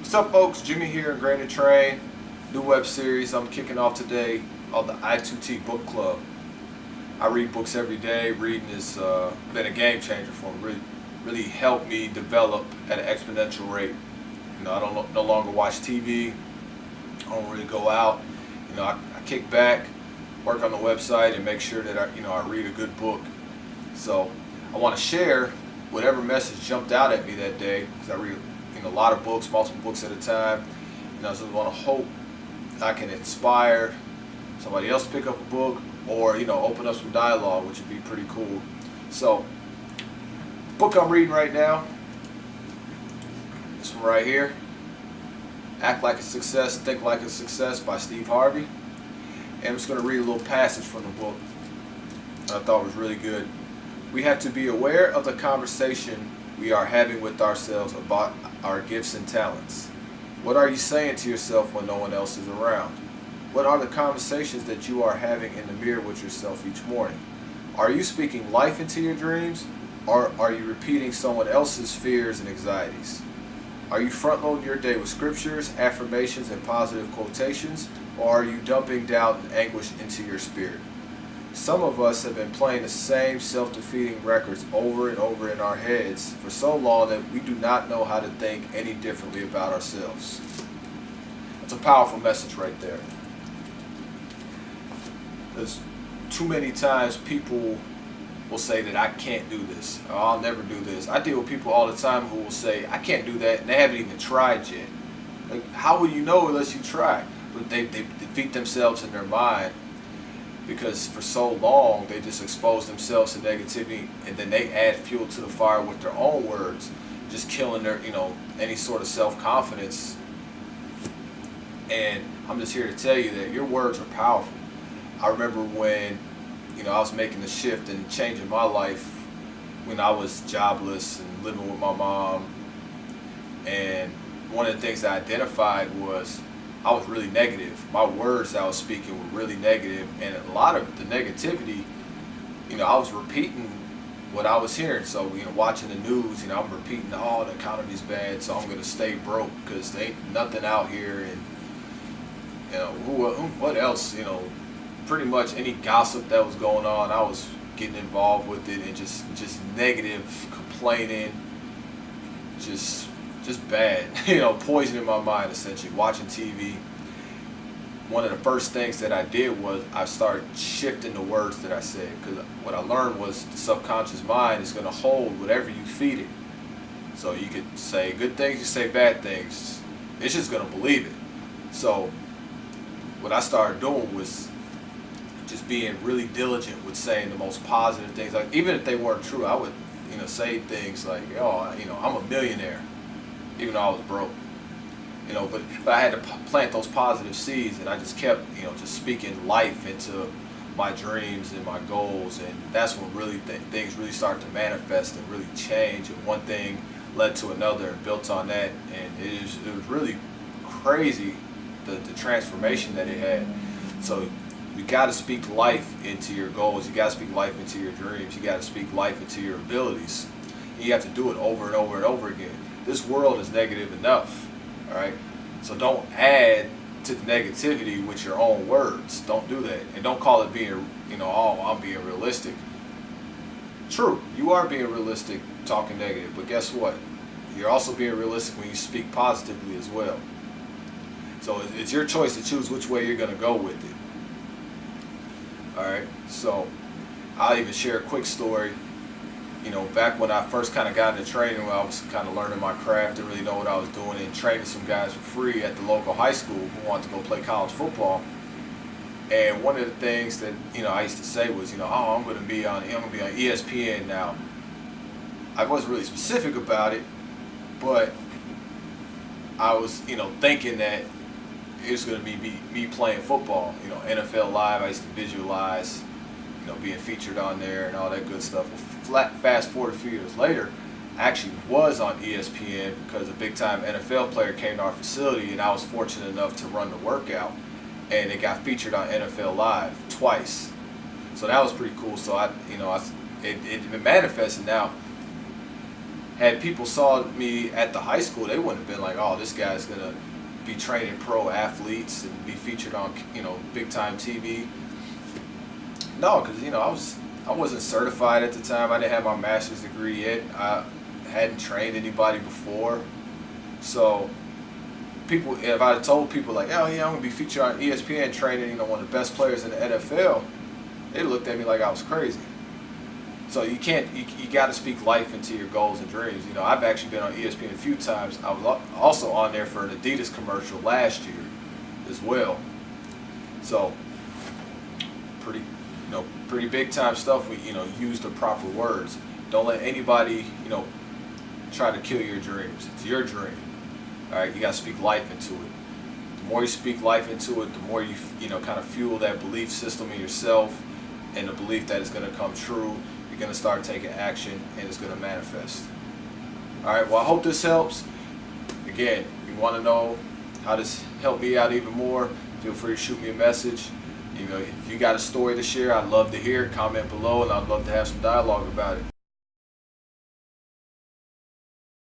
What's up, folks? Jimmy here in Grain to Train. New web series I'm kicking off today called the I2T Book Club. I read books every day. Reading has been a game changer for me. Really helped me develop at an exponential rate. I don't no longer watch TV. I don't really go out. I kick back, work on the website, and make sure that I read a good book. So I want to share whatever message jumped out at me that day, because I read a lot of books, multiple books at a time. I just want to hope I can inspire somebody else to pick up a book, or open up some dialogue, which would be pretty cool. So, the book I'm reading right now, this one right here, Act Like a Success, Think Like a Success by Steve Harvey. And I'm just going to read a little passage from the book that I thought was really good. We have to be aware of the conversation we are having with ourselves about our gifts and talents. What are you saying to yourself when no one else is around? What are the conversations that you are having in the mirror with yourself each morning? Are you speaking life into your dreams, or are you repeating someone else's fears and anxieties? Are you front-loading your day with scriptures, affirmations, and positive quotations, or are you dumping doubt and anguish into your spirit? Some of us have been playing the same self-defeating records over and over in our heads for so long that we do not know how to think any differently about ourselves. That's a powerful message right there. There's too many times people will say that I can't do this, or I'll never do this. I deal with people all the time who will say I can't do that, and they haven't even tried yet. Like, how will you know unless you try? But they defeat themselves in their mind, because for so long they just expose themselves to negativity, and then they add fuel to the fire with their own words, just killing their any sort of self-confidence. And I'm just here to tell you that your words are powerful. I remember when I was making the shift and changing my life when I was jobless and living with my mom, and one of the things I identified was I was really negative. My words that I was speaking were really negative, and a lot of the negativity, I was repeating what I was hearing. So, watching the news, I'm repeating, oh, the economy's bad, so I'm going to stay broke because there ain't nothing out here. And, what else, pretty much any gossip that was going on, I was getting involved with it, and just negative, complaining, just bad, poisoning my mind, essentially. Watching TV, one of the first things that I did was I started shifting the words that I said, because what I learned was the subconscious mind is going to hold whatever you feed it. So you could say good things, you say bad things, it's just going to believe it. So what I started doing was just being really diligent with saying the most positive things. Like, even if they weren't true, I would say things like, oh, I'm a millionaire, even though I was broke. But I had to plant those positive seeds, and I just kept, just speaking life into my dreams and my goals, and that's when really things really started to manifest and really change. And one thing led to another and built on that, and it was really crazy the transformation that it had. So you got to speak life into your goals. You got to speak life into your dreams. You got to speak life into your abilities. And you have to do it over and over and over again. This world is negative enough, all right? So don't add to the negativity with your own words. Don't do that. And don't call it being, oh, I'm being realistic. True, you are being realistic talking negative, but guess what? You're also being realistic when you speak positively as well. So it's your choice to choose which way you're going to go with it. All right, so I'll even share a quick story. Back when I first kind of got into training, when I was kind of learning my craft, didn't really know what I was doing, and training some guys for free at the local high school who wanted to go play college football. And one of the things that I used to say was, oh, I'm going to be on ESPN now. I wasn't really specific about it, but I was thinking that it was going to be me playing football. NFL Live, I used to visualize being featured on there and all that good stuff. Well, fast forward a few years later, I actually was on ESPN because a big time NFL player came to our facility, and I was fortunate enough to run the workout, and it got featured on NFL Live twice. So that was pretty cool. So it manifested now. had people saw me at the high school, they wouldn't have been like, oh, this guy's gonna be training pro athletes and be featured on, big time TV. No, because I wasn't certified at the time. I didn't have my master's degree yet. I hadn't trained anybody before. So people, if I had told people like, oh yeah, I'm gonna be featured on ESPN training, one of the best players in the NFL, they looked at me like I was crazy. So you can't, you got to speak life into your goals and dreams. I've actually been on ESPN a few times. I was also on there for an Adidas commercial last year as well. So pretty big time stuff. We, use the proper words. Don't let anybody, try to kill your dreams. It's your dream. All right, you got to speak life into it. The more you speak life into it, the more you, kind of fuel that belief system in yourself and the belief that it's going to come true. You're going to start taking action and it's going to manifest. All right, well, I hope this helps. Again, if you want to know how this helped me out even more, feel free to shoot me a message. If you got a story to share, I'd love to hear it. Comment below, and I'd love to have some dialogue about it.